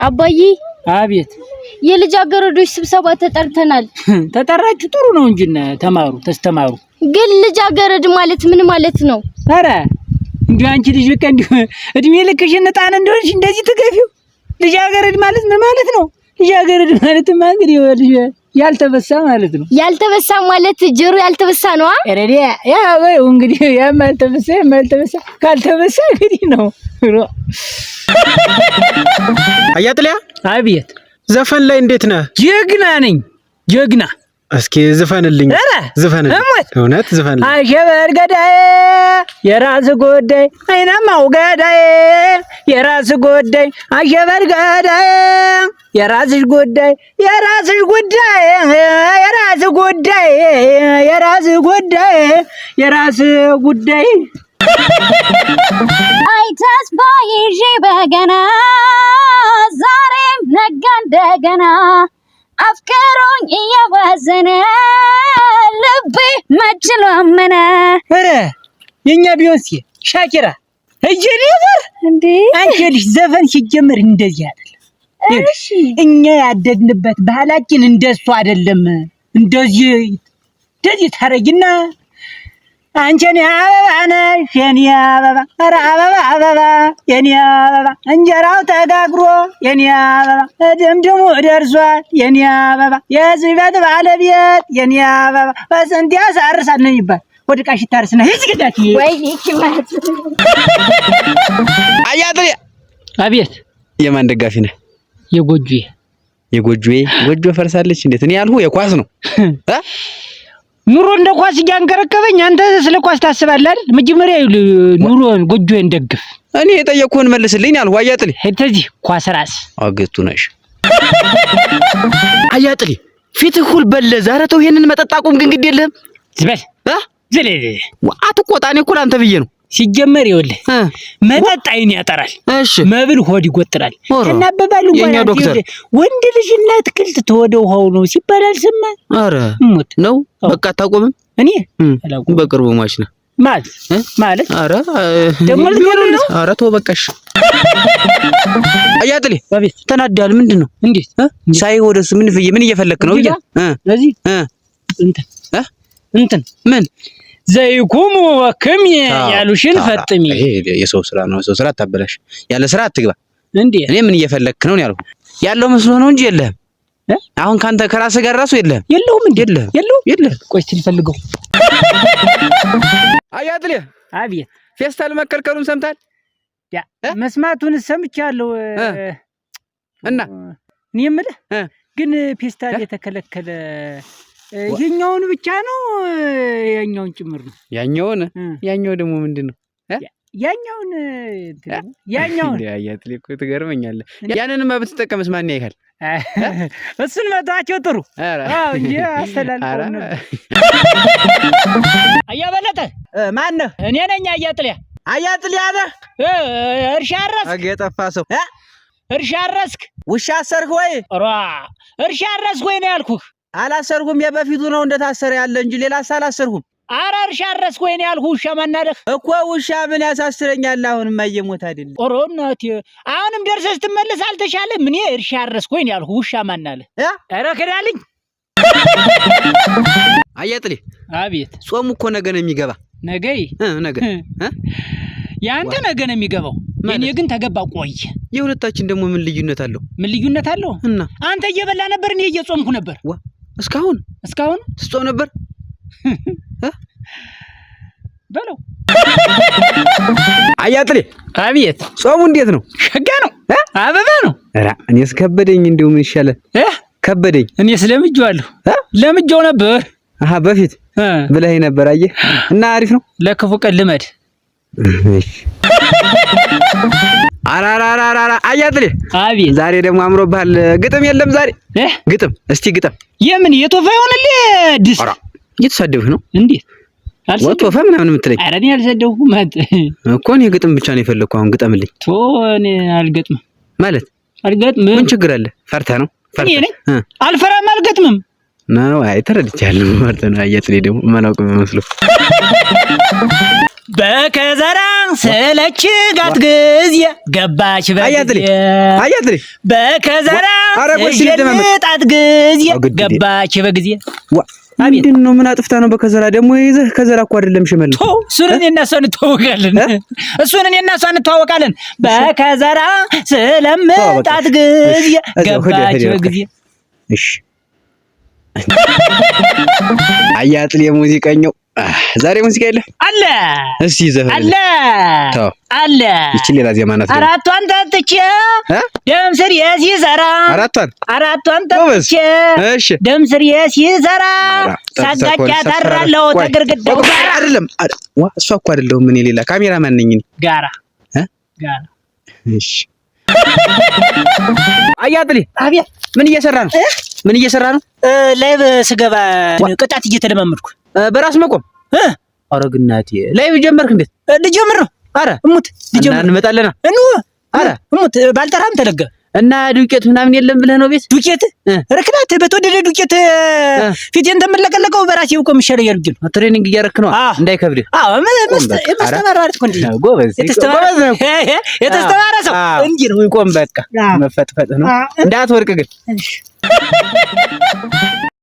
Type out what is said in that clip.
አባዬ አቤት የልጃገረዶች ስብሰባ ተጠርተናል። ተጠራችሁ ጥሩ ነው እንጂ ተማሩ ተስተማሩ። ግን ልጃገረድ ማለት ምን ማለት ነው? ኧረ እንዴ አንቺ ልጅ በቃ እንዴ እድሜ ልክሽን ጣና እንደሆነሽ እንደዚህ ትገፊው። ልጃገረድ ማለት ምን ማለት ነው? ልጃገረድ ማለት እንግዲህ ልጅ ያልተበሳ ማለት ነው። ያልተበሳ ማለት ጆሮ ያልተበሳ ነው። አረዲ ያ ወይ እንግዲህ ያልተበሳ ካልተበሳ እንግዲህ ነው። አያጥልያ አቤት ዘፈን ላይ እንዴት ነህ? ጀግና ነኝ ጀግና። እስኪ ዝፈንልኝ። ዝፈንልኝ እውነት ዝፈንልኝ። አሸበር ገዳዬ የራስ ጉዳይ አይናማው ገዳዬ የራስ ጉዳይ አሸበር ገዳዬ የራስሽ ጉዳይ የራስሽ ጉዳይ የራስ ጉዳይ የራስ ጉዳይ የራስ ጉዳይ አይ ተስፋ ይዤ በገና ዛሬም ነጋ እንደገና አፍቅሮኝ እየዋዘነ ልቤ መችሎ አመነ። ኧረ የኛ ቢዮንስ ሻኪራ እጄ ነበር እንዴ አንቺ ልጅ ዘፈን ሲጀምር እንደዚህ አይደለም። እሺ እኛ ያደግንበት ባህላችን እንደሱ አይደለም። እንደዚህ ታረጊና አንቺን አበባ ነሽ የኔ አበባ ኧረ አበባ አበባ የኔ አበባ እንጀራው ተጋግሮ የኔ አበባ ድምድሙ ደርሷል የኔ አበባ የስበት ባለቤት የኔ አበባ በስንት ያሳርሳል ነው የሚባል። ወድቃሽ ታርስና ሂጅ ግዳት ወይኔ ኪማት አያጥልያ አቤት የማን ደጋፊ ነህ? የጎጆዬ ጎጆ ፈርሳለች እንዴት? እኔ ያልሁ የኳስ ነው ኑሮ እንደ ኳስ እያንከረከበኝ አንተ ስለ ኳስ ታስባለህ አይደል? መጀመሪያ ኑሮን ጎጆዬን ደግፍ። እኔ የጠየቅኩህን መልስልኝ ያልሁ። አያጥሊ እተዚህ ኳስ ራስ አገቱ ነሽ። አያጥሊ ፊትህ ሁሉ በለዘ። ኧረ ተው ይሄንን መጠጥ አቁም። ግን ግድ የለህም ዝበል ዝለለ አትቆጣ። እኔ እኮ አንተ ብዬ ነው ሲጀመር። ይኸውልህ መጠጥ አይን ያጠራል፣ እሺ መብል ሆድ ይቆጥራል። እናበባሉ የኛ ዶክተር ወንድ ልጅና አትክልት ተወደው ሆው ነው ሲባል አልሰማህ? ኧረ ነው በቃ አታቆምም። እኔ በቅርቡ ማች ነው ማለት ኧረ ደሞ ልትወሉ ነው። ኧረ ተው በቃሽ። አያጥሌ አቤት ተናዳል። ምንድነው? እንዴት ሳይ ወደሱ ምን እየፈለክ ነው? ስለዚህ እንትን ምን ዘይኩሙ ወክም ያሉሽን ፈጥሚ። ይሄ የሰው ስራ ነው። የሰው ስራ አታበላሽ። ያለ ስራ አትግባ። እንዴ እኔ ምን እየፈለክ ነው ያልኩ? ያለው መስሎ ነው እንጂ የለህም። አሁን ካንተ ከራስህ ጋር ራሱ የለህም። የለውም እንዴ? የለውም። ቆይ እስቲ ልፈልገው። አያጥሌ አቤት ፌስታል መከልከሉን ሰምታል? ያ መስማቱን ሰምቻለሁ። እና እኔ የምልህ ግን ፌስታል የተከለከለ ይሄኛውን ብቻ ነው ያኛውን ጭምር ነው? ያኛው ደግሞ ምንድነው? ያኛውን አያጥሌ እኮ ትገርመኛለህ። ያንንማ ብትጠቀምስ ማን ያይካል? እሱን መጣቸው ጥሩ። አዎ እንዴ አስተላልፈው ነበር። አያበለጠ ማን ነህ? እኔ ነኝ አያጥልያ። አያጥልያ ነህ? እርሻ አረስክ? አገጠፋ ሰው እርሻ አረስክ? ውሻ አሰርክ ወይ? እርሻ አረስክ ወይ ነው ያልኩህ። አላሰርኩም። የበፊቱ ነው እንደታሰረ ያለ እንጂ ሌላ አላሰርኩም። ኧረ እርሻ አረስክ ወይ ነው ያልኩህ። ውሻ ማናለህ እኮ። ውሻ ምን ያሳስረኛል? አሁንም እየሞት አይደለም። ኦሮ እናቴ አሁንም ደርሰህ ስትመለስ አልተሻለም። ምን እርሻ አረስክ ወይ ነው ያልኩህ። ውሻ ማናለህ? ኧረ ክዳልኝ። አያጥሌ አቤት ጾሙ እኮ ነገ ነው የሚገባ። ነገ ያንተ ነገ ነው የሚገባው። የኔ ግን ተገባ ቆይ። የሁለታችን ደግሞ ምን ልዩነት አለው? ምን ልዩነት አለው? እና አንተ እየበላ ነበር፣ እኔ እየጾምኩ ነበር። እስካሁን ስጾም ነበር በለው። አያጥሌ አቤት ጾሙ እንዴት ነው? ሸጋ ነው? አበባ ነው? ኧረ እኔስ ከበደኝ። እንደው ምን ይሻላል? ከበደኝ። እኔስ ለምጄው ነበር። በፊት ብለህ ነበር። አየህ እና አሪፍ ነው። ለክፉ ቀን ልመድ። እሺ አራራራራ አያጥሌ አቤት ዛሬ ደግሞ አምሮብሃል። ግጥም የለም ዛሬ? ግጥም እስቲ ግጥም። የምን የቶፋ ይሆንልህ? ድስ እየተሳደብህ ነው? እንዴት ቶፋ ምናምን የምትለኝ? ኧረ እኔ አልሰደብኩም እኮ። እኔ ግጥም ብቻ ነው የፈለግኩ። አሁን ግጠምልኝ። እኔ አልገጥምም ማለት አልገጥምም። ምን ችግር አለ? ፈርተህ ነው? አልፈራም አልገጥምም ነው። አይ ተረድቻለሁ። ፈርተህ ነው። አያጥሌ ደግሞ መላውቅ መስሎ በከዘራ ስለችጋት ጊዜ ገባች በጊዜ አያትሪ በከዘራ ስለጣት ጊዜ ገባች በጊዜ ምንድን ነው? ምን አጥፍታ ነው? በከዘራ ደግሞ ይዘህ ከዘራ እኮ አይደለም ሽመል እሱን እኔና እሷ እንተዋወቃለን። በከዘራ ስለምጣት ጊዜ ገባች በጊዜ። እሺ አያትሪ የሙዚቀኛው ዛሬ ሙዚቃ የለ አለ። እስቲ ዘፈን አለ ይቺ ሌላ ዜማ ናት። አራቷን ተጥቼ ደም ስር የሲዘራ አራቷን ተጥቼ ደም ስር የሲዘራ ሳጋጫ ታራለው ተግርግዳው ጋራ አይደለም። እሷ እኮ አይደለም። ምን ሌላ ካሜራማን ነኝ እኔ ጋራ። እሺ አያትሊ አቤት። ምን እየሰራ ነው? ላይቭ ስገባ ቅጣት እየተለማመድኩ በራስ መቆም ኧረ ግናቴ ላይቭ ጀመርክ? እንዴት ልጀምር ነው? ኧረ እሙት ልጀምር እንመጣለና ኧረ እሙት ባልጠራም ተለገ እና ዱቄት ምናምን የለም ብለህ ነው? ቤት ዱቄት ረክናት በተወደደ ዱቄት ፊቴን ተመለቀለቀው በራሴ እኮ የሚሻለው ያርጅ ነው። ትሬኒንግ እያደረክ ነው እንዳይከብድህ። ማስተማር እኮ እንዴ ጎበዝ የተስተማረ ሰው እንዲህ ነው። ቆም በቃ መፈጥፈጥ ነው እንዳትወርቅ ግን